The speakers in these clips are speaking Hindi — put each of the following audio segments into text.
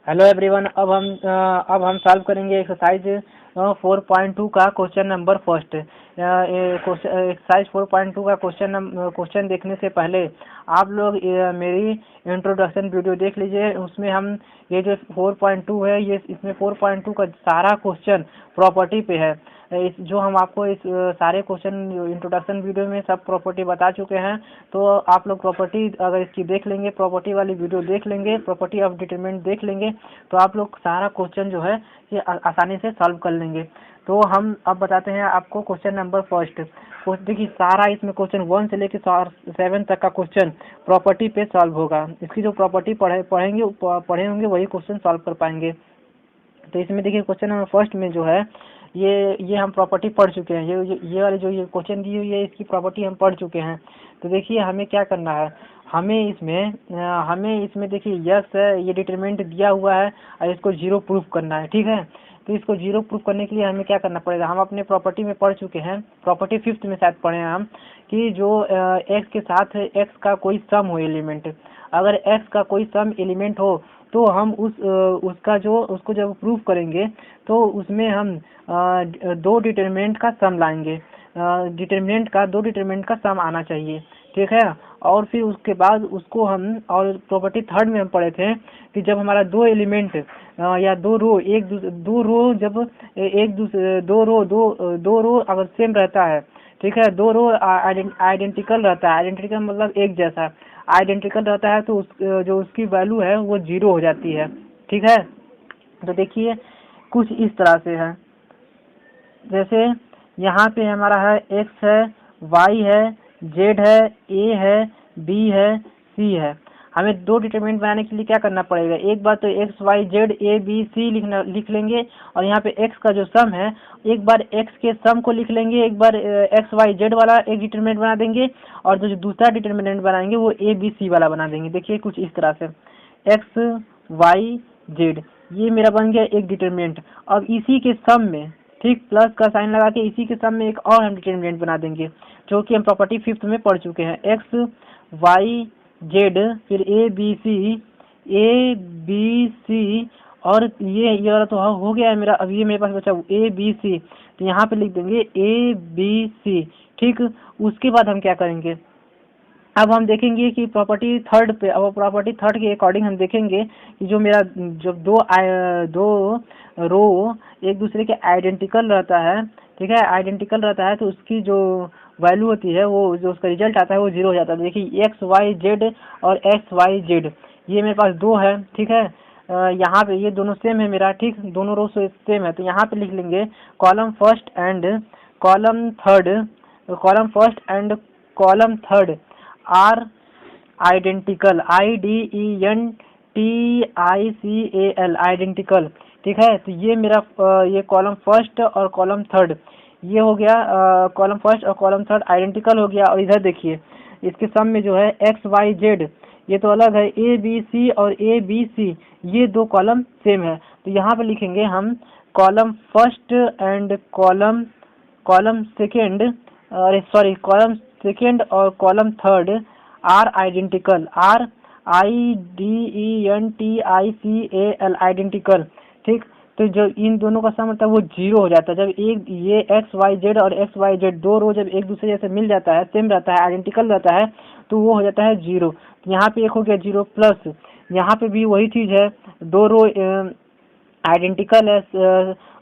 Hello everyone. अब हम सॉल्व करेंगे एक्सरसाइज 4.2 का क्वेश्चन नंबर फर्स्ट। एक्सरसाइज 4.2 का क्वेश्चन देखने से पहले आप लोग मेरी इंट्रोडक्शन वीडियो देख लीजिए। उसमें हम ये जो 4.2 है, ये इसमें 4.2 का सारा क्वेश्चन प्रॉपर्टी पे है। जो हम आपको इस सारे क्वेश्चन इंट्रोडक्शन वीडियो में सब प्रॉपर्टी बता चुके हैं। तो आप लोग प्रॉपर्टी अगर इसकी देख लेंगे, प्रॉपर्टी वाली वीडियो देख लेंगे, प्रॉपर्टी ऑफ डिटरमिनेंट देख लेंगे, तो आप लोग सारा क्वेश्चन जो है ये आसानी से सॉल्व कर लेंगे। तो हम अब बताते हैं आपको क्वेश्चन नंबर फर्स्ट। देखिए सारा इसमें क्वेश्चन 1 से लेकर 7 तक का क्वेश्चन प्रॉपर्टी पे सॉल्व होगा। इसकी जो प्रॉपर्टी पढ़े होंगे वही क्वेश्चन सॉल्व कर पाएंगे। तो इसमें देखिए क्वेश्चन नंबर फर्स्ट में जो है ये हम प्रॉपर्टी पढ़ चुके हैं। ये वाली जो ये क्वेश्चन दी हुई है इसकी प्रॉपर्टी हम पढ़ चुके हैं। तो देखिए हमें क्या करना है, हमें इसमें देखिए यस है, ये डिटरमिनेंट दिया हुआ है और इसको जीरो प्रूफ करना है। ठीक है, तो इसको जीरो प्रूफ करने के लिए हमें क्या करना पड़ेगा, हम अपने प्रॉपर्टी में पढ़ चुके हैं, प्रॉपर्टी 5th में शायद पढ़े हैं हम, कि जो एक्स के साथ एक्स का कोई सम हो एलिमेंट, अगर एक्स का कोई सम एलिमेंट हो तो हम उसको जब प्रूफ करेंगे तो उसमें हम दो डिटरमिनेंट का सम लाएंगे। दो डिटरमिनेंट का सम आना चाहिए। ठीक है, और फिर उसके बाद उसको हम, और प्रॉपर्टी 3rd में हम पढ़े थे कि जब हमारा दो एलिमेंट या दो रो जब एक दूसरे दो रो अगर सेम रहता है, ठीक है, दो रो आइडेंटिकल रहता है, आइडेंटिकल मतलब एक जैसा आइडेंटिकल रहता है, तो जो उसकी वैल्यू है वो 0 हो जाती है। ठीक है, तो देखिए कुछ इस तरह से है, जैसे यहाँ पे हमारा है x है, y है, z है, a है, b है, c है। हमें दो डिटरमिनेंट बनाने के लिए क्या करना पड़ेगा, एक बार तो x y z a b c लिख लेंगे, और यहाँ पे x का जो सम है एक बार x के सम को लिख लेंगे, एक बार x y z वाला एक डिटरमिनेंट बना देंगे, और जो दूसरा डिटरमिनेंट बनाएंगे वो a b c वाला बना देंगे। देखिए कुछ इस तरह से x y z ये मेरा बन गया एक डिटरमिनेंट। अब इसी के सम में, ठीक, प्लस का साइन लगा के इसी के सम में एक और हम डिटरमिनेंट बना देंगे, जो कि हम प्रॉपर्टी 5th में पढ़ चुके हैं। एक्स वाई जेड फिर ए बी सी, और ये वाला तो हो गया है मेरा। अब ये मेरे पास बचा ए बी सी, तो यहाँ पे लिख देंगे ए बी सी। ठीक, उसके बाद हम क्या करेंगे, अब हम देखेंगे कि प्रॉपर्टी 3rd पे, अब प्रॉपर्टी 3rd के अकॉर्डिंग हम देखेंगे कि जो मेरा जब दो रो एक दूसरे के आइडेंटिकल रहता है, ठीक है, आइडेंटिकल रहता है, तो उसकी जो वैल्यू होती है वो जो उसका रिजल्ट आता है वो 0 हो जाता है। देखिए एक्स वाई जेड और एक्स वाई जेड ये मेरे पास दो है। ठीक है, यहाँ पे ये दोनों सेम है मेरा, ठीक, दोनों रो सेम है, तो यहाँ पे लिख लेंगे column first and column third are identical, IDENTICAL identical. ठीक है, तो ये मेरा ये कॉलम फर्स्ट और कॉलम थर्ड ये हो गया, कॉलम फर्स्ट और कॉलम थर्ड आइडेंटिकल हो गया। और इधर देखिए इसके सम में जो है एक्स वाई जेड ये तो अलग है, ए बी सी और ए बी सी ये दो कॉलम सेम है, तो यहाँ पे लिखेंगे हम column first and column second, column second और column third are identical, IDENTICAL identical. ठीक, तो जो इन दोनों का सम होता है वो 0 हो जाता है। जब एक ये एक्स वाई जेड और एक्स वाई जेड दो रो जब एक दूसरे जैसे मिल जाता है, सेम रहता है, आइडेंटिकल रहता है, तो वो हो जाता है 0। तो यहाँ पे एक हो गया 0, प्लस यहाँ पे भी वही चीज़ है, दो रो आइडेंटिकल है,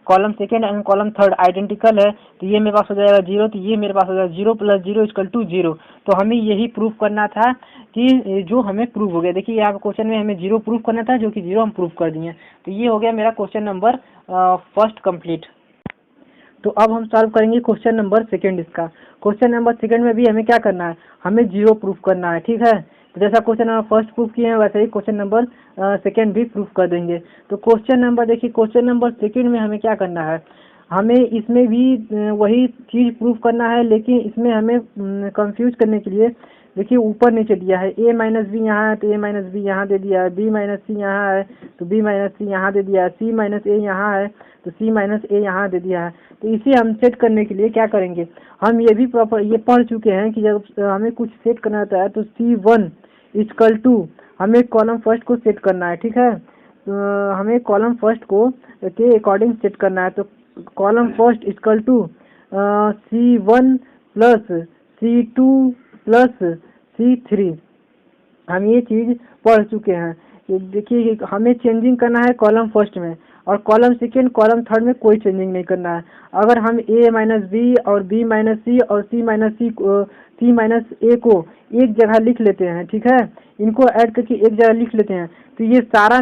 column second and column third identical है, तो ये मेरे पास हो जाएगा 0, तो ये मेरे पास हो जाएगा 0 + 0 = 0। तो हमें यही प्रूफ करना था कि जो हमें प्रूफ हो गया। देखिए यहाँ पे क्वेश्चन में हमें 0 प्रूफ करना था, जो कि 0 हम प्रूफ कर दिए। तो ये हो गया मेरा क्वेश्चन नंबर फर्स्ट कंप्लीट। तो अब हम सॉल्व करेंगे क्वेश्चन नंबर सेकेंड। इसका क्वेश्चन नंबर सेकेंड में भी हमें क्या करना है, हमें 0 प्रूफ करना है। ठीक है, तो जैसा क्वेश्चन नंबर फर्स्ट प्रूफ किए हैं वैसे ही क्वेश्चन नंबर सेकेंड भी प्रूफ कर देंगे। तो क्वेश्चन नंबर देखिए, क्वेश्चन नंबर सेकेंड में हमें क्या करना है, हमें इसमें भी वही चीज़ प्रूफ करना है, लेकिन इसमें हमें कंफ्यूज करने के लिए देखिए ऊपर नीचे दिया है, a - b यहाँ है तो a - b यहाँ दे दिया है, b - c यहाँ है तो b - c यहाँ दे दिया है, c - a यहाँ है तो c - a यहाँ दे दिया है। तो इसे हम सेट करने के लिए क्या करेंगे, हम ये भी प्रॉपर ये पढ़ चुके हैं कि जब हमें कुछ सेट करना होता है तो C1 = हमें कॉलम फर्स्ट को सेट करना है। ठीक है, हमें कॉलम फर्स्ट को के अकॉर्डिंग सेट करना है। तो column first equal to C1 plus C2 plus C3। हम ये चीज़ पढ़ चुके हैं। देखिए हमें चेंजिंग करना है कॉलम फर्स्ट में, और कॉलम सेकेंड कॉलम थर्ड में कोई चेंजिंग नहीं करना है। अगर हम A माइनस बी और B माइनस सी और C माइनस ए को एक जगह लिख लेते हैं, ठीक है, इनको ऐड करके एक जगह लिख लेते हैं, तो ये सारा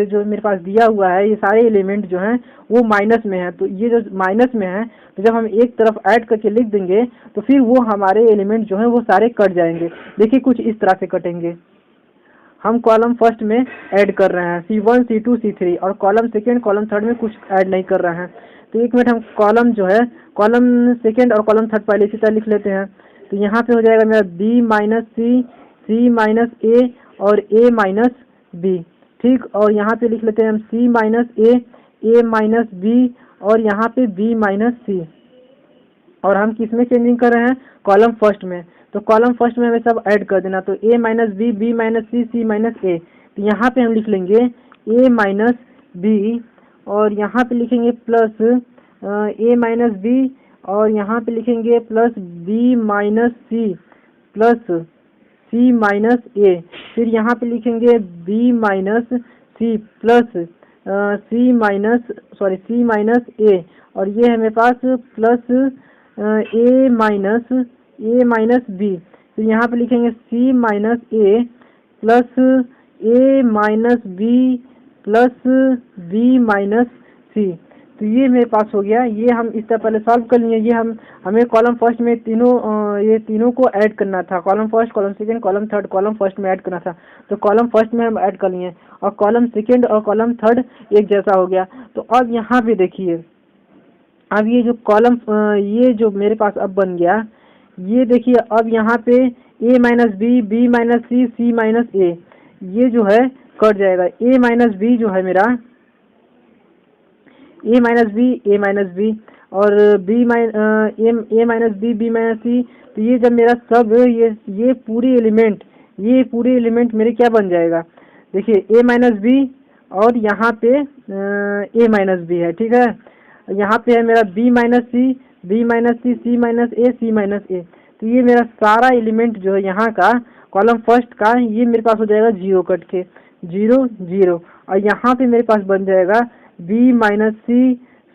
जो मेरे पास दिया हुआ है, ये सारे एलिमेंट जो हैं वो माइनस में है। तो ये जो माइनस में है, तो जब हम एक तरफ ऐड करके लिख देंगे तो फिर वो हमारे एलिमेंट जो हैं वो सारे कट जाएंगे। देखिए कुछ इस तरह से कटेंगे। हम कॉलम फर्स्ट में ऐड कर रहे हैं C1 C2 C3, और कॉलम सेकेंड कॉलम थर्ड में कुछ ऐड नहीं कर रहे हैं। तो एक मिनट, हम कॉलम जो है कॉलम सेकेंड और कॉलम थर्ड पहले इसी तरह लिख लेते हैं। तो यहाँ पे हो जाएगा मेरा B minus C, C minus A और A माइनस बी, ठीक। और यहाँ पे लिख लेते हैं हम C minus A, A minus B और यहाँ पे B माइनस सी। और हम किस में चेंजिंग कर रहे हैं? कॉलम फर्स्ट में। तो कॉलम फर्स्ट में हमें सब ऐड कर देना। तो A minus B, B minus C, C minus A. तो यहाँ पे हम लिख लेंगे A माइनस बी, और यहाँ पे लिखेंगे प्लस A माइनस बी, और यहाँ पे लिखेंगे plus B minus C plus C minus A. फिर यहाँ पे लिखेंगे B minus C plus C minus A, और ये है मेरे पास प्लस A माइनस बी। तो यहाँ पे लिखेंगे C minus A plus A minus B plus B minus C. तो ये मेरे पास हो गया। ये हम इस तरह पहले सॉल्व कर लिए। ये हमें कॉलम फर्स्ट में ये तीनों को ऐड करना था। Column first, column second, column third, column first में ऐड करना था। तो कॉलम फर्स्ट में हम ऐड कर लिए, और कॉलम सेकेंड और कॉलम थर्ड एक जैसा हो गया। तो अब यहाँ पे देखिए, अब ये जो कॉलम ये जो मेरे पास अब बन गया, ये देखिए अब यहाँ पे A minus B, B minus C, C minus A, ये जो है कट जाएगा। A माइनस बी जो है मेरा A माइनस बी और A minus B, B minus C. तो ये जब मेरा सब ये पूरे एलिमेंट मेरे क्या बन जाएगा? देखिए A माइनस बी और यहाँ पे A माइनस बी है, ठीक है। यहाँ पे है मेरा B minus C, B minus C, C minus A, C minus A. तो ये मेरा सारा एलिमेंट जो है यहाँ का कॉलम फर्स्ट का, ये मेरे पास हो जाएगा 0 कट के, 0 0। और यहाँ पे मेरे पास बन जाएगा B minus C,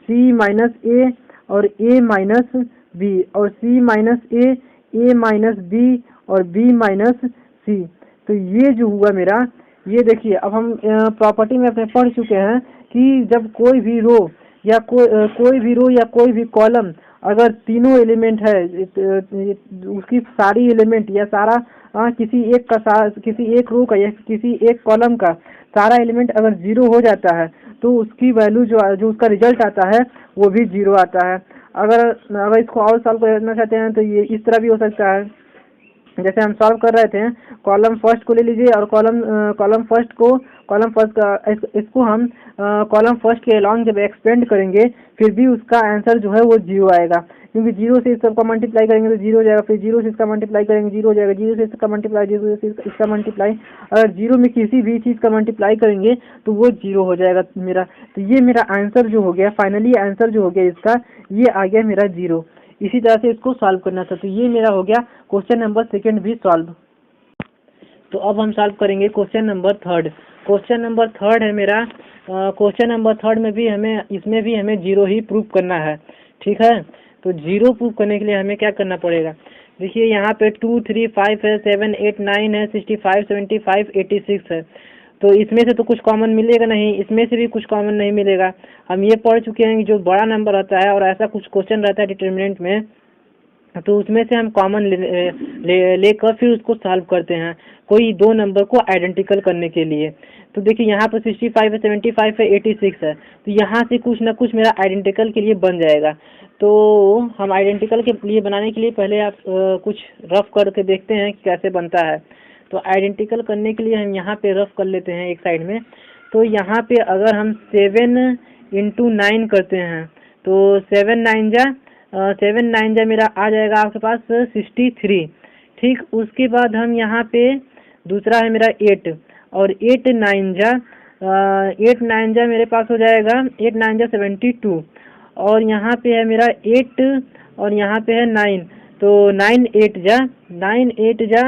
C minus A और A माइनस बी, और C minus A, A minus B और B माइनस सी। तो ये जो हुआ मेरा, ये देखिए अब हम प्रॉपर्टी में अपने पढ़ चुके हैं कि जब कोई भी रो या कोई भी कॉलम, अगर तीनों एलिमेंट है उसकी सारी एलिमेंट या सारा किसी एक रो का या किसी एक कॉलम का सारा एलिमेंट अगर 0 हो जाता है, तो उसकी वैल्यू जो उसका रिजल्ट आता है वो भी 0 आता है। अगर इसको और सॉल्व करना चाहते हैं तो ये इस तरह भी हो सकता है। जैसे हम सॉल्व कर रहे थे, कॉलम फर्स्ट को ले लीजिए, और कॉलम फर्स्ट का इसको हम कॉलम फर्स्ट के अलॉन्ग जब एक्सपेंड करेंगे, फिर भी उसका आंसर जो है वो 0 आएगा, क्योंकि 0 से इस सबका मल्टीप्लाई करेंगे तो 0 हो जाएगा, फिर 0 से इसका मल्टीप्लाई करेंगे 0 हो जाएगा, 0 से इसका मल्टीप्लाई, 0 से इसका मल्टीप्लाई, अगर 0 में किसी भी चीज़ का मल्टीप्लाई करेंगे तो वो 0 हो जाएगा मेरा। तो ये मेरा आंसर जो हो गया, फाइनली आंसर जो हो गया इसका, ये आ गया मेरा 0। इसी तरह से इसको सॉल्व करना था। तो ये मेरा हो गया क्वेश्चन नंबर सेकेंड भी सॉल्व। तो अब हम सॉल्व करेंगे question number third. Question number third है मेरा, क्वेश्चन नंबर थर्ड में भी इसमें भी हमें 0 ही प्रूव करना है, ठीक है। तो 0 प्रूव करने के लिए हमें क्या करना पड़ेगा? देखिए यहाँ पे 2 3 5 है, 7 8 9 है, 65 75 86 है। तो इसमें से तो कुछ कॉमन मिलेगा नहीं, इसमें से भी कुछ कॉमन नहीं मिलेगा। हम ये पढ़ चुके हैं कि जो बड़ा नंबर रहता है और ऐसा कुछ क्वेश्चन रहता है डिटरमिनेंट में, तो उसमें से हम कॉमन लेकर फिर उसको सॉल्व करते हैं कोई दो नंबर को आइडेंटिकल करने के लिए। तो देखिए यहाँ पर 65 है, 75 है, 86 है, तो यहाँ से कुछ ना कुछ मेरा आइडेंटिकल के लिए बन जाएगा। तो हम आइडेंटिकल के लिए बनाने के लिए पहले आप कुछ रफ करके देखते हैं कि कैसे बनता है। तो आइडेंटिकल करने के लिए हम यहाँ पे रफ कर लेते हैं एक साइड में। तो यहाँ पे अगर हम 7 × 9 करते हैं तो 7 9 जा मेरा आ जाएगा आपके पास 63, ठीक। उसके बाद हम यहाँ पे दूसरा है मेरा 8, और 8 9 जा 8 9 जा मेरे पास हो जाएगा 8 9 जा 72, और यहाँ पे है मेरा 8 और यहाँ पे है 9, तो 9 8 जा,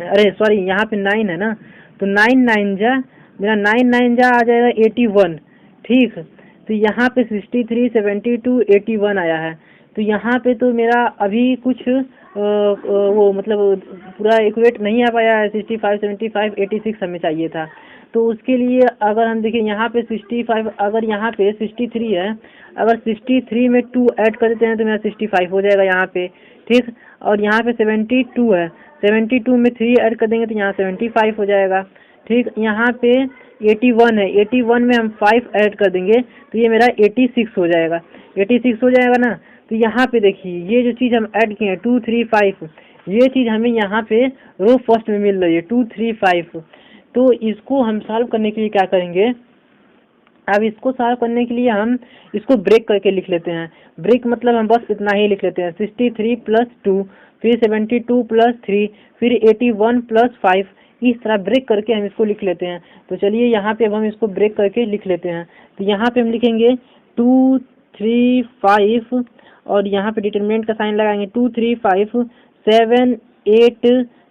अरे सॉरी यहाँ पे 9 है ना, तो 9 9 जा मेरा 9 9 जा आ जाएगा 81। ठीक, तो यहाँ पे 63 72 81 आया है। तो यहाँ पे तो मेरा अभी कुछ वो मतलब पूरा एक्यूरेट नहीं आ पाया है। 65 75 86 हमें चाहिए था। तो उसके लिए अगर हम देखें यहाँ पे 65, अगर यहाँ पे 63 है, अगर 63 में 2 ऐड कर देते हैं तो मेरा 65 हो जाएगा यहाँ पे। ठीक, और यहाँ पे 72 है, 72 में 3 ऐड कर देंगे तो यहाँ 75 हो जाएगा। ठीक, यहाँ पे 81 है, 81 में हम 5 ऐड कर देंगे तो ये मेरा 86 हो जाएगा। 86 हो जाएगा ना। तो यहाँ पे देखिए ये जो चीज़ हम ऐड किए हैं 2 3 5, ये चीज़ हमें यहाँ पे रो फर्स्ट में मिल रही है 2 3 5। तो इसको हम सॉल्व करने के लिए क्या करेंगे, अब इसको सॉल्व करने के लिए हम इसको ब्रेक करके लिख लेते हैं। ब्रेक मतलब हम बस इतना ही लिख लेते हैं, 63 प्लस 2, फिर 72 प्लस 3, फिर 81 प्लस 5, इस तरह ब्रेक करके हम इसको लिख लेते हैं। तो चलिए यहाँ पे अब हम इसको ब्रेक करके लिख लेते हैं। तो यहाँ पे हम लिखेंगे 2 3 5, और यहाँ पे डिटरमिनेंट का साइन लगाएंगे 2 3 5 7 8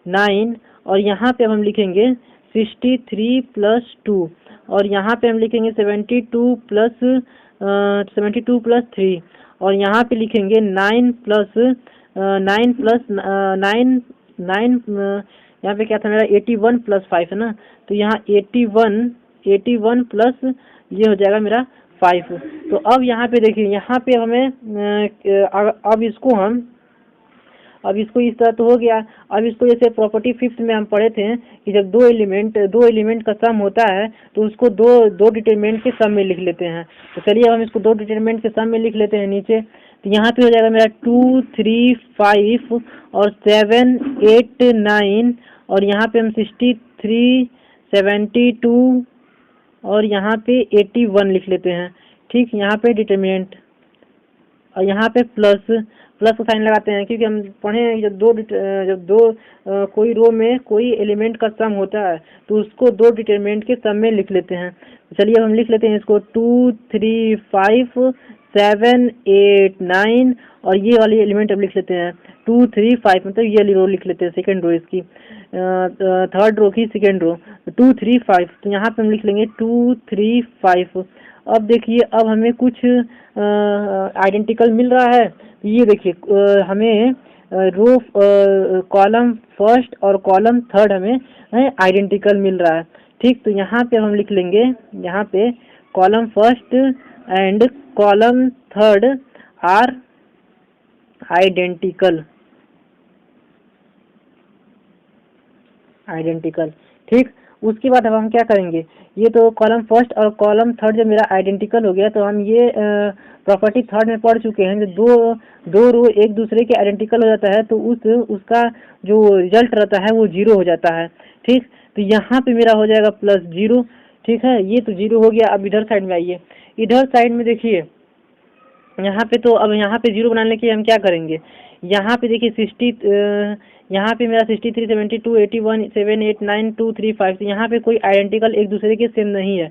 9, और यहाँ पे अब हम लिखेंगे 63 प्लस 2, और यहाँ पे हम लिखेंगे 72 प्लस 3, और यहाँ पे लिखेंगे 9 प्लस 9 यहाँ पे क्या था मेरा 81 प्लस 5 है ना, तो यहाँ 81 प्लस ये हो जाएगा मेरा 5। तो अब यहाँ पे देखिए, यहाँ पे हमें अब इसको इस तरह तो हो गया। अब इसको जैसे प्रॉपर्टी 5th में हम पढ़े थे कि जब दो एलिमेंट का सम होता है तो उसको दो डिटरमिनेंट के सम में लिख लेते हैं। तो चलिए हम इसको दो डिटरमिनेंट के सम में लिख लेते हैं नीचे। तो यहाँ पे हो जाएगा मेरा 2 3 5 और 7 8 9, और यहाँ पे हम 63 72 और यहाँ पे 81 लिख लेते हैं। ठीक, यहाँ पे डिटरमिनेंट, और यहाँ पे प्लस का साइन लगाते हैं, क्योंकि हम पढ़े हैं जब दो कोई रो में कोई एलिमेंट का सम होता है तो उसको दो डिटरमिनेंट के सम में लिख लेते हैं। तो चलिए हम लिख लेते हैं इसको 2 3 5 7 8 9, और ये वाली एलिमेंट अब लिख लेते हैं 2 3 5, मतलब ये वाली रो लिख लेते हैं, सेकेंड रो इसकी, थर्ड रो की सेकेंड रो 2 3 5। तो यहाँ पे हम लिख लेंगे 2 3 5। अब देखिए अब हमें कुछ आइडेंटिकल मिल रहा है। ये देखिए हमें रो कॉलम फर्स्ट और कॉलम थर्ड हमें आइडेंटिकल मिल रहा है। ठीक, तो यहाँ पे हम लिख लेंगे, यहाँ पे column first and column third are identical. ठीक, उसके बाद अब हम क्या करेंगे, ये तो कॉलम फर्स्ट और कॉलम थर्ड जब मेरा आइडेंटिकल हो गया तो हम ये प्रॉपर्टी थर्ड में पढ़ चुके हैं, जो दो रो एक दूसरे के आइडेंटिकल हो जाता है तो उसका जो रिजल्ट रहता है वो 0 हो जाता है। ठीक, तो यहाँ पे मेरा हो जाएगा +0। ठीक है, ये तो 0 हो गया। अब इधर साइड में आइए, इधर साइड में देखिए यहाँ पे, तो अब यहाँ पे 0 बनाने के लिए हम क्या करेंगे, यहाँ पे देखिए यहाँ पे मेरा 63 72 81 7 8 9 2 3 5, तो यहाँ पे कोई आइडेंटिकल एक दूसरे के सेम नहीं है।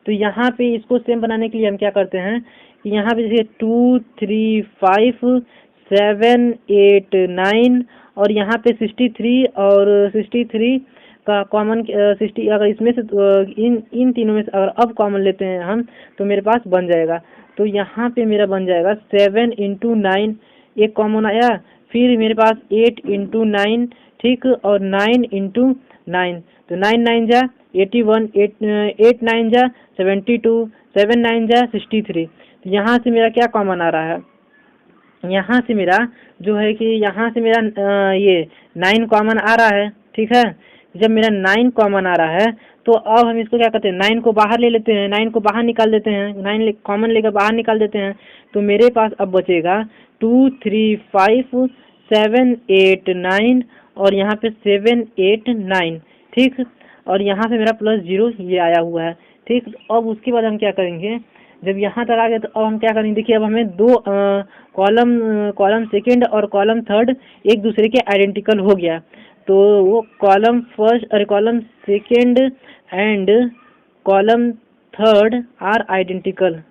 तो यहाँ पे इसको सेम बनाने के लिए हम क्या करते हैं कि यहाँ पे देखिए 2 3 5 7 8 9, और यहाँ पे 63 और 63 का कॉमन 60, अगर इसमें से इन तीनों में से अगर अब कॉमन लेते हैं हम तो मेरे पास बन जाएगा। तो यहाँ पे मेरा बन जाएगा 7 × 9, एक कॉमन आया, फिर मेरे पास 8 × 9, ठीक, और 9 × 9, तो 9 9 जा 81, 8 9 जा 72, 7 9 जा 63। तो यहाँ से मेरा क्या कॉमन आ रहा है, यहाँ से मेरा जो है कि यहाँ से मेरा ये 9 कॉमन आ रहा है। ठीक है, जब मेरा 9 कॉमन आ रहा है तो अब हम इसको क्या करते हैं, 9 को बाहर ले लेते हैं, 9 को बाहर निकाल देते हैं, 9 कॉमन लेकर बाहर निकाल देते हैं। तो मेरे पास अब बचेगा 2 3 5 7 8 9, और यहाँ पे 7 8 9। ठीक, और यहाँ से मेरा +0 ये आया हुआ है। ठीक, अब उसके बाद हम क्या करेंगे, जब यहाँ तक आ गया तो अब हम क्या करेंगे, देखिए अब हमें दो कॉलम सेकेंड और कॉलम थर्ड एक दूसरे के आइडेंटिकल हो गया। तो वो कॉलम फर्स्ट और column second and column third are identical,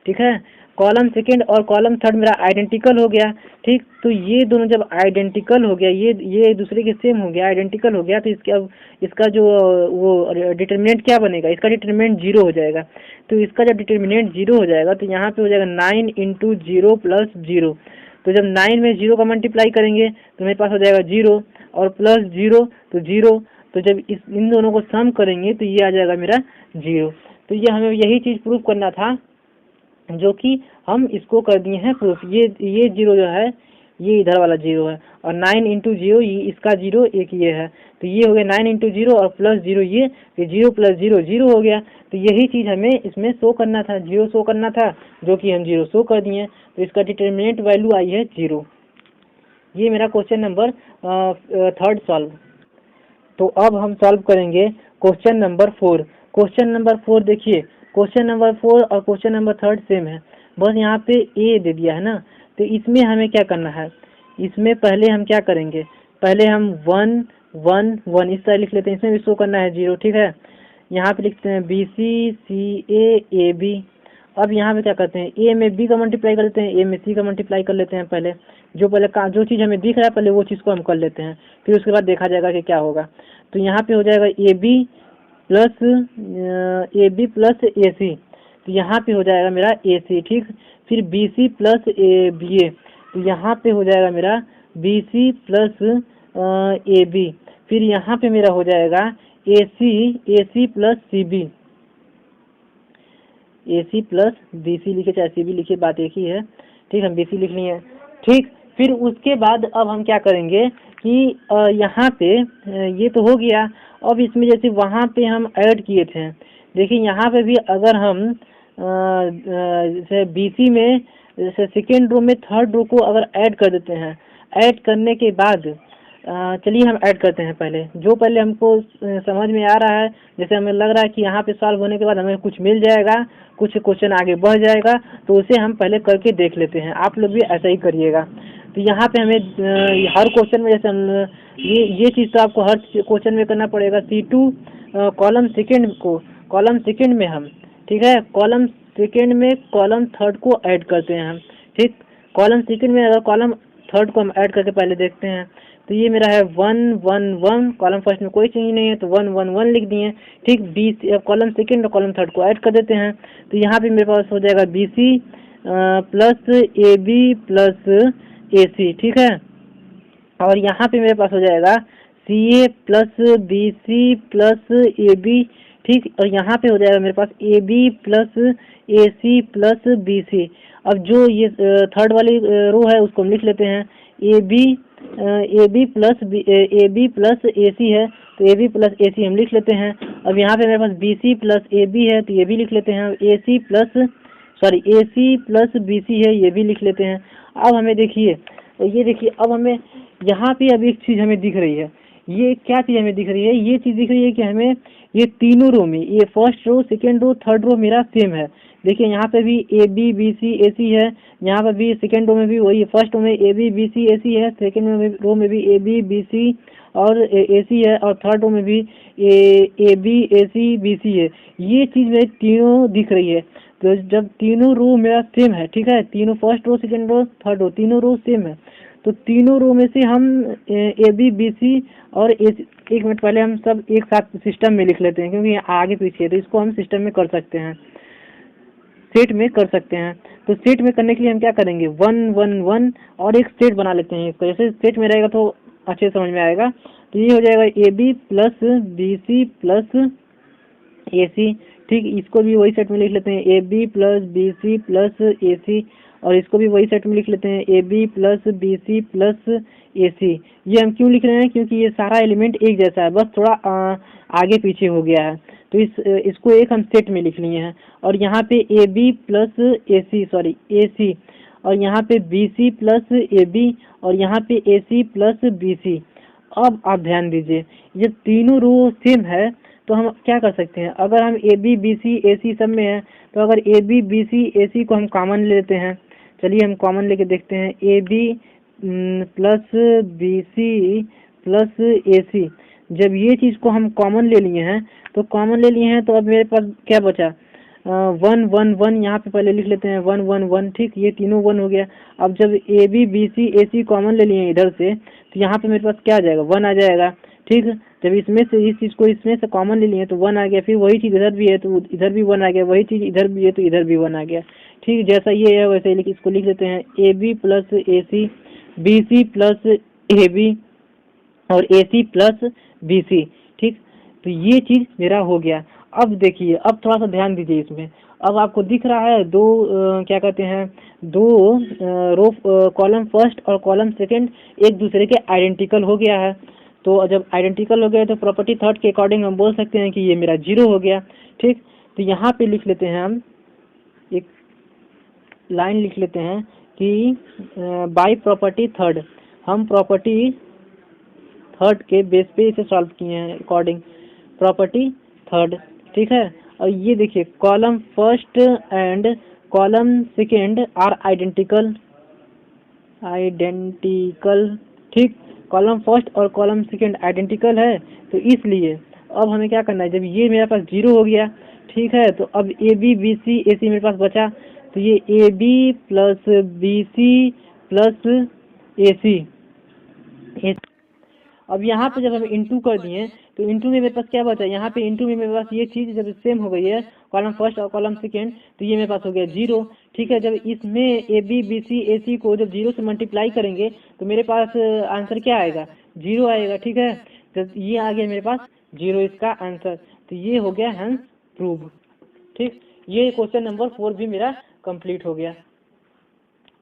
ठीक है। कॉलम सेकंड और कॉलम थर्ड मेरा आइडेंटिकल हो गया, ठीक। तो ये दोनों जब आइडेंटिकल हो गया, ये दूसरे के सेम हो गया, आइडेंटिकल हो गया, तो इसके अब इसका जो वो डिटर्मिनेंट क्या बनेगा, इसका डिटर्मिनेंट 0 हो जाएगा। तो इसका जब डिटर्मिनेंट 0 हो जाएगा तो यहाँ पे हो जाएगा 9 इंटू 0 प्लस 0। तो जब 9 में 0 का मल्टीप्लाई करेंगे तो मेरे पास हो जाएगा 0 और प्लस 0 तो 0। तो जब इन दोनों को सम करेंगे तो ये आ जाएगा मेरा 0। तो ये हमें यही चीज़ प्रूफ करना था, जो कि हम इसको कर दिए हैं प्रूफ। ये 0 जो है ये इधर वाला 0 है, और 9 इंटू 0 इसका 0 एक ये है, तो ये हो गया 9 इंटू 0 और प्लस 0 ये 0 प्लस 0 0 हो गया। तो यही चीज़ हमें इसमें शो करना था, 0 शो करना था, जो कि हम 0 शो कर दिए। तो इसका डिटर्मिनेंट वैल्यू आई है 0। ये मेरा क्वेश्चन नंबर थर्ड सॉल्व। तो अब हम सॉल्व करेंगे क्वेश्चन नंबर 4। क्वेश्चन नंबर 4 देखिए, क्वेश्चन नंबर 4 और क्वेश्चन नंबर थर्ड सेम है, बस यहाँ पे ए दे दिया है ना। तो इसमें हमें क्या करना है, इसमें पहले हम क्या करेंगे, पहले हम 1 1 1 इस तरह लिख लेते हैं। इसमें भी शो करना है 0, ठीक है। यहाँ पे लिखते हैं BC CA AB। अब यहाँ पे क्या करते हैं, ए में बी का मल्टीप्लाई कर लेते हैं, ए में सी का मल्टीप्लाई कर लेते हैं। पहले जो चीज़ हमें दिख रहा है पहले वो चीज़ को हम कर लेते हैं, फिर उसके बाद देखा जाएगा कि क्या होगा। तो यहाँ पे हो जाएगा ए बी प्लस ए सी। तो यहाँ पे हो जाएगा मेरा ए सी, ठीक। फिर B C plus B A, तो यहाँ पे हो जाएगा मेरा B C plus A B. फिर यहाँ पे मेरा हो जाएगा A C plus C B, A C plus B C लिखे चाहे सी बी लिखे, बात एक ही है, ठीक। हम बी सी लिख लिए, ठीक। फिर उसके बाद अब हम क्या करेंगे कि यहाँ पे ये तो हो गया। अब इसमें जैसे वहाँ पे हम ऐड किए थे, देखिए यहाँ पे भी अगर हम जैसे बी सी में जैसे सेकेंड रो में थर्ड रो को अगर ऐड कर देते हैं, ऐड करने के बाद चलिए हम ऐड करते हैं। पहले हमको समझ में आ रहा है, जैसे हमें लग रहा है कि यहाँ पे सॉल्व होने के बाद हमें कुछ मिल जाएगा, कुछ क्वेश्चन आगे बढ़ जाएगा, तो उसे हम पहले करके देख लेते हैं। आप लोग भी ऐसा ही करिएगा। तो यहाँ पे हमें हर क्वेश्चन में जैसे हम ये चीज़ तो आपको हर क्वेश्चन में करना पड़ेगा। C2 कॉलम सेकेंड में हम, ठीक है, कॉलम सेकेंड में कॉलम थर्ड को ऐड करते हैं हम, ठीक। कॉलम सेकेंड में अगर कॉलम थर्ड को हम ऐड करके पहले देखते हैं, तो ये मेरा है 1 1 1। कॉलम फर्स्ट में कोई चेंज नहीं है तो 1 1 1 लिख दिए, ठीक। बी कॉलम सेकेंड और कॉलम थर्ड को ऐड कर देते हैं, तो यहाँ पे मेरे पास हो जाएगा B C plus A B plus A C, ठीक है। और यहाँ पे मेरे पास हो जाएगा C A plus B C plus A B, ठीक। और यहाँ पे हो जाएगा मेरे पास A B plus A C plus B C. अब जो ये थर्ड वाली रो है उसको हम लिख लेते हैं, ए बी प्लस ए सी है, तो ए बी प्लस ए सी हम लिख लेते हैं। अब यहाँ पे मेरे पास B C plus A B है, तो ये भी लिख लेते हैं। ए सी प्लस बी सी है, ये भी लिख लेते हैं। अब हमें देखिए, ये देखिए, अब हमें यहाँ पे अब एक चीज़ हमें दिख रही है। ये क्या चीज़ हमें दिख रही है, ये चीज़ दिख रही है कि हमें ये तीनों रो में, ये first row second row third row मेरा सेम है। देखिए यहाँ पे भी ए बी बी सी ए सी है, यहाँ पर भी सेकेंड रो में भी वही, फर्स्ट रो में ए बी बी सी ए सी है, सेकेंड रो में भी ए बी बी सी और ए सी है, और थर्ड रो में भी A B A C B सी है। ये चीज़ मेरे तीनों दिख रही है। तो जब तीनों रो मेरा सेम है, ठीक है, तीनों first row second row third row तीनों रो सेम है, तो तीनों रो में से हम ए बी बी सी और एक मिनट पहले हम सब एक साथ सिस्टम में लिख लेते हैं, क्योंकि आगे पीछे है तो इसको हम सिस्टम में कर सकते हैं, सेट में कर सकते हैं। तो सेट में करने के लिए हम क्या करेंगे, 1 1 1 और एक सेट बना लेते हैं इसको। जैसे सेट में रहेगा तो अच्छे समझ में आएगा। तो ये हो जाएगा A B plus B C plus A C, ठीक। इसको भी वही सेट में लिख लेते हैं, A B plus B C plus A C, और इसको भी वही सेट में लिख लेते हैं, A B plus B C plus A C. ये हम क्यों लिख रहे हैं, क्योंकि ये सारा एलिमेंट एक जैसा है, बस थोड़ा आगे पीछे हो गया है, तो इसको एक हम सेट में लिख लिए हैं। और यहाँ पे ए बी प्लस ए सी, और यहाँ पे B C plus A B, और यहाँ पे ए सी प्लस बी सी। अब आप ध्यान दीजिए, ये तीनों रो सेम है, तो हम क्या कर सकते हैं, अगर हम ए बी बी सी ए सी सब में है, तो अगर ए बी बी सी ए सी को हम कॉमन ले लेते हैं। चलिए हम कॉमन लेके देखते हैं, A B plus B C plus A C. जब ये चीज़ को हम कॉमन ले लिए हैं तो अब मेरे पास क्या बचा, 1 1 1 यहाँ पे पहले लिख लेते हैं 1 1 1, ठीक, ये तीनों 1 हो गया। अब जब A B B C A C common ले लिए इधर से तो यहाँ पे मेरे पास क्या आ जाएगा, 1 आ जाएगा, ठीक। जब इसमें से इस चीज़ को इसमें से कॉमन ले लिए तो 1 आ गया, फिर वही चीज़ इधर भी है तो इधर भी 1 आ गया, वही चीज़ इधर भी है तो इधर भी 1 आ गया, ठीक। जैसा ये है वैसे ही इसको लिख लेते हैं A B plus A C, B C plus A B और ए सी प्लस बी सी, ठीक। तो ये चीज़ मेरा हो गया। अब देखिए, अब थोड़ा सा ध्यान दीजिए इसमें। अब आपको दिख रहा है दो क्या कहते हैं, दो रो कॉलम फर्स्ट और कॉलम सेकंड एक दूसरे के आइडेंटिकल हो गया है। तो जब आइडेंटिकल हो गया तो प्रॉपर्टी थर्ड के अकॉर्डिंग हम बोल सकते हैं कि ये मेरा 0 हो गया, ठीक। तो यहाँ पे लिख लेते हैं हम एक लाइन लिख लेते हैं कि बाय प्रॉपर्टी थर्ड, हम प्रॉपर्टी थर्ड के बेस पे इसे सॉल्व किए हैं अकॉर्डिंग प्रॉपर्टी थर्ड, ठीक है। और ये देखिए column first and column second are identical, ठीक। कॉलम फर्स्ट और कॉलम सेकेंड आइडेंटिकल है, तो इसलिए अब हमें क्या करना है, जब ये मेरे पास 0 हो गया, ठीक है, तो अब ए बी बी सी ए सी मेरे पास बचा, तो ये A B plus B C plus A C. अब यहाँ पे जब हम इंटू कर दिए तो इंटू में मेरे पास क्या बचा, यहाँ पे इंटू में मेरे पास ये चीज़ जब सेम हो गई है कॉलम फर्स्ट और कॉलम सेकेंड तो ये मेरे पास हो गया 0, ठीक है। जब इसमें ए बी बी सी ए सी को जब 0 से मल्टीप्लाई करेंगे तो मेरे पास आंसर क्या आएगा, 0 आएगा, ठीक है। तो ये आ गया मेरे पास 0 इसका आंसर। तो ये हो गया हैंस प्रूव, ठीक। ये क्वेश्चन नंबर 4 भी मेरा कंप्लीट हो गया।